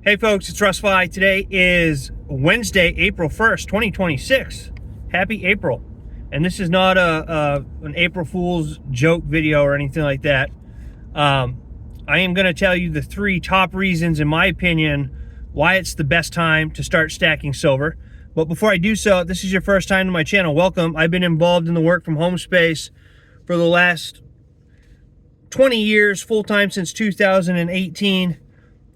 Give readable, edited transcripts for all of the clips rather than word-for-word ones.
Hey folks, it's Russ. Today is Wednesday, April 1st, 2026. Happy April. And this is not an April Fool's joke video or anything like that. I am going to tell you the three top reasons, in my opinion, why it's the best time to start stacking silver. But before I do so, if this is your first time to my channel, welcome. I've been involved in the work from home space for the last 20 years, full-time since 2018.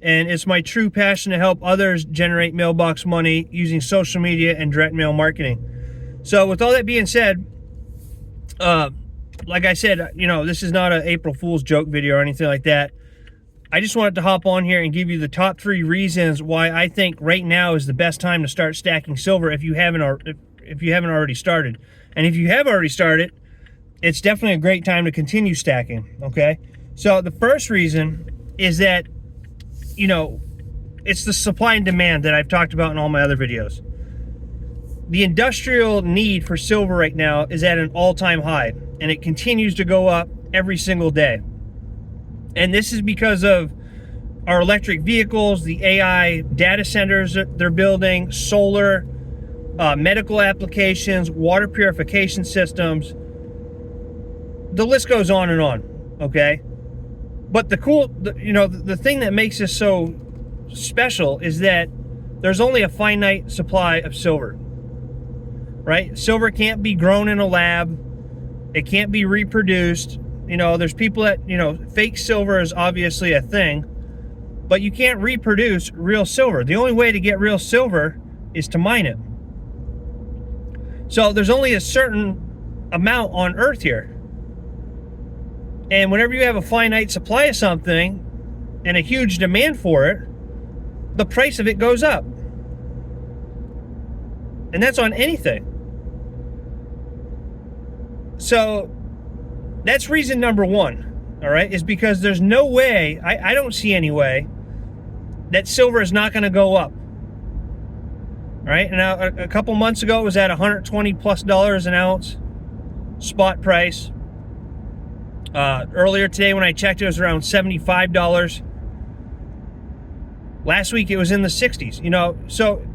And it's my true passion to help others generate mailbox money using social media and direct mail marketing. So with all that being said, like I said, this is not an April Fool's joke video or anything like that. I just wanted to hop on here and give you the top three reasons why I think right now is the best time to start stacking silver if you haven't already started. And if you have already started, it's definitely a great time to continue stacking, okay? So the first reason is that it's the supply and demand that I've talked about in all my other videos. The industrial need for silver right now is at an all-time high, and it continues to go up every single day. And this is because of our electric vehicles, the AI data centers that they're building, solar, medical applications, water purification systems. The list goes on and on, okay? But the thing that makes this so special is that there's only a finite supply of silver, right? Silver can't be grown in a lab. It can't be reproduced. There's people that, fake silver is obviously a thing, but you can't reproduce real silver. The only way to get real silver is to mine it. So there's only a certain amount on Earth here. And whenever you have a finite supply of something and a huge demand for it, the price of it goes up. And that's on anything. So that's reason number one, all right, is because there's no way, I don't see any way, that silver is not going to go up. All right, and now a couple months ago it was at $120+ an ounce spot price. Earlier today when I checked, it was around $75. Last week it was in the 60s, so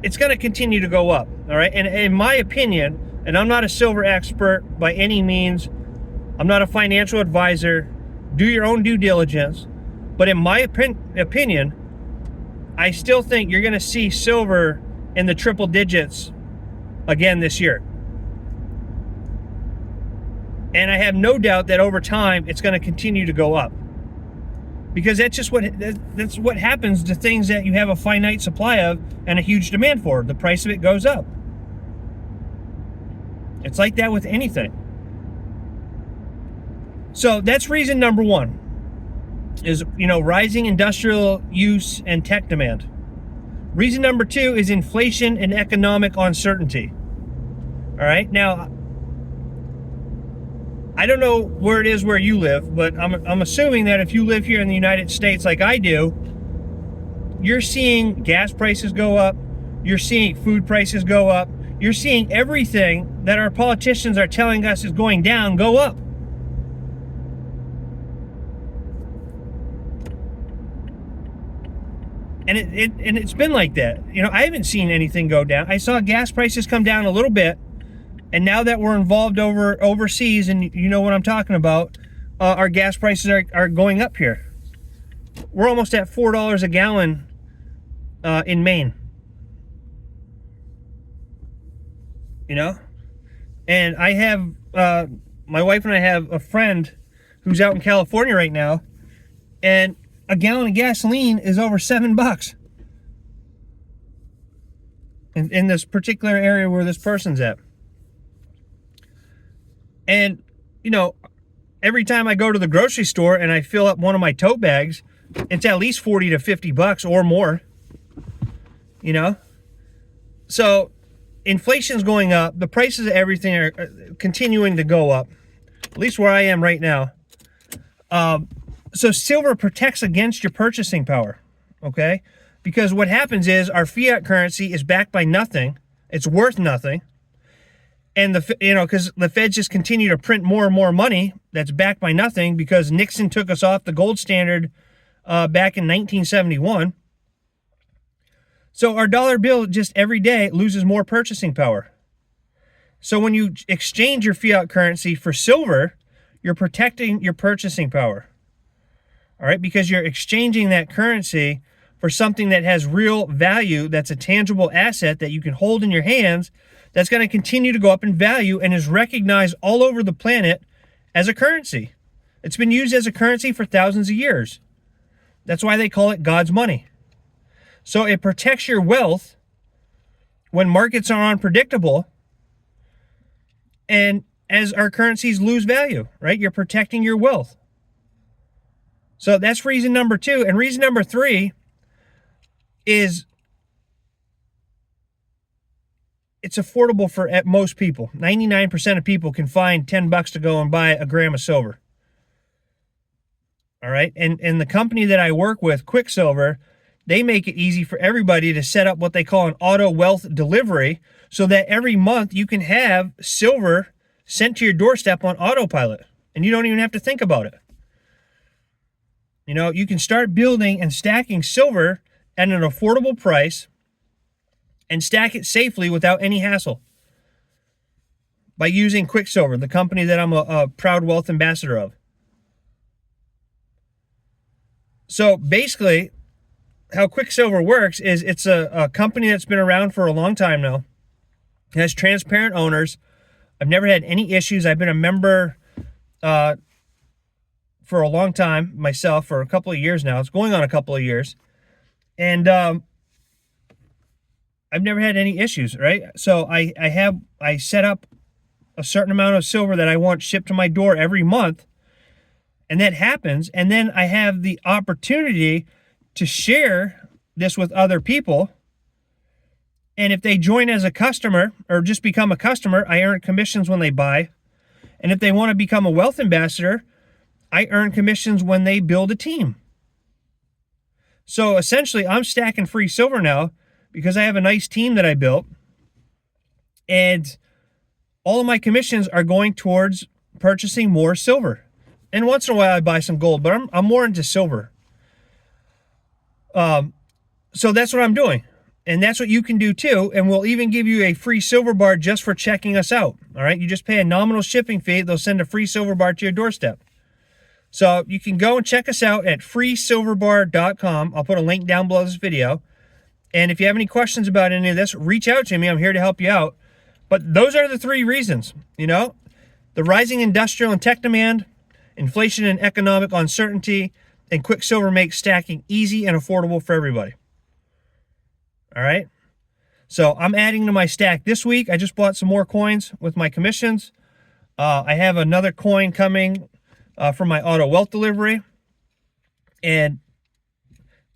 it's going to continue to go up, all right? And in my opinion, and I'm not a silver expert by any means, I'm not a financial advisor, do your own due diligence, but in my opinion, I still think you're going to see silver in the triple digits again this year. And I have no doubt that over time it's going to continue to go up, because that's what happens to things that you have a finite supply of and a huge demand for. The price of it goes up. It's like that with anything. So that's reason number one, is rising industrial use and tech demand. Reason number two is inflation and economic uncertainty. All right, now I don't know where it is where you live, but I'm assuming that if you live here in the United States like I do, you're seeing gas prices go up, you're seeing food prices go up, you're seeing everything that our politicians are telling us is going down go up. And it's been like that. I haven't seen anything go down. I saw gas prices come down a little bit. And now that we're involved overseas, and you know what I'm talking about, our gas prices are going up here. We're almost at $4 a gallon in Maine. And I have, my wife and I have a friend who's out in California right now, and a gallon of gasoline is over $7 in this particular area where this person's at. And, every time I go to the grocery store and I fill up one of my tote bags, it's at least $40 to $50 or more, So inflation's going up. The prices of everything are continuing to go up, at least where I am right now. So silver protects against your purchasing power, okay? Because what happens is our fiat currency is backed by nothing. It's worth nothing. And because the Feds just continue to print more and more money that's backed by nothing, because Nixon took us off the gold standard back in 1971. So our dollar bill just every day loses more purchasing power. So when you exchange your fiat currency for silver, you're protecting your purchasing power. All right, because you're exchanging that currency for something that has real value, that's a tangible asset that you can hold in your hands, that's going to continue to go up in value and is recognized all over the planet as a currency. It's been used as a currency for thousands of years. That's why they call it God's money. So it protects your wealth when markets are unpredictable and as our currencies lose value, right? You're protecting your wealth. So that's reason number 2. And reason number 3 is it's affordable for most people. 99% of people can find $10 to go and buy a gram of silver. All right. And the company that I work with, Quicksilver, they make it easy for everybody to set up what they call an auto wealth delivery so that every month you can have silver sent to your doorstep on autopilot and you don't even have to think about it. You know, you can start building and stacking silver at an affordable price and stack it safely without any hassle by using Quicksilver, the company that I'm a proud wealth ambassador of. So basically, how Quicksilver works is it's a company that's been around for a long time now. It has transparent owners. I've never had any issues. I've been a member for a long time myself, for a couple of years now. It's going on a couple of years. And I've never had any issues, right? So I set up a certain amount of silver that I want shipped to my door every month. And that happens. And then I have the opportunity to share this with other people. And if they join as a customer or just become a customer, I earn commissions when they buy. And if they want to become a wealth ambassador, I earn commissions when they build a team. So essentially, I'm stacking free silver now because I have a nice team that I built. And all of my commissions are going towards purchasing more silver. And once in a while, I buy some gold, but I'm more into silver. So that's what I'm doing. And that's what you can do too. And we'll even give you a free silver bar just for checking us out. All right. You just pay a nominal shipping fee. They'll send a free silver bar to your doorstep. So you can go and check us out at freesilverbar.com. I'll put a link down below this video. And if you have any questions about any of this, reach out to me. I'm here to help you out. But those are the 3 reasons, you know, the rising industrial and tech demand, inflation and economic uncertainty, and Quicksilver makes stacking easy and affordable for everybody. All right. So I'm adding to my stack this week. I just bought some more coins with my commissions. I have another coin coming from my auto wealth delivery. And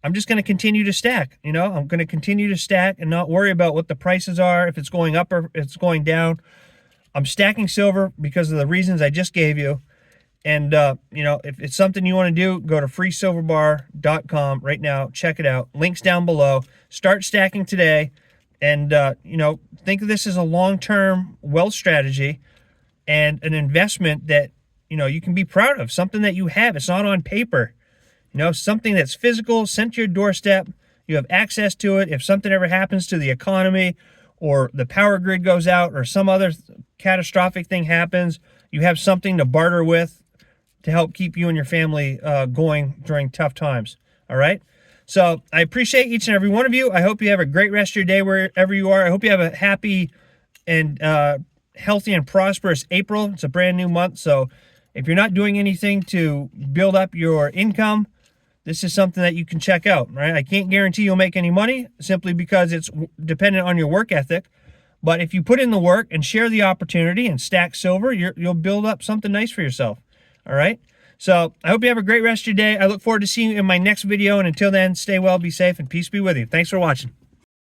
I'm just going to continue to stack. You know, I'm going to continue to stack and not worry about what the prices are, if it's going up or if it's going down. I'm stacking silver because of the reasons I just gave you. And, you know, if it's something you want to do, go to freesilverbar.com right now. Check it out. Links down below. Start stacking today. And, you know, think of this as a long-term wealth strategy and an investment that, you know, you can be proud of. Something that you have. It's not on paper. You know, something that's physical, sent to your doorstep. You have access to it. If something ever happens to the economy or the power grid goes out or some other catastrophic thing happens, you have something to barter with to help keep you and your family going during tough times. All right. So I appreciate each and every one of you. I hope you have a great rest of your day wherever you are. I hope you have a happy and healthy and prosperous April. It's a brand new month. So if you're not doing anything to build up your income, this is something that you can check out, right? I can't guarantee you'll make any money simply because it's dependent on your work ethic. But if you put in the work and share the opportunity and stack silver, you'll build up something nice for yourself. All right. So I hope you have a great rest of your day. I look forward to seeing you in my next video. And until then, stay well, be safe, and peace be with you. Thanks for watching.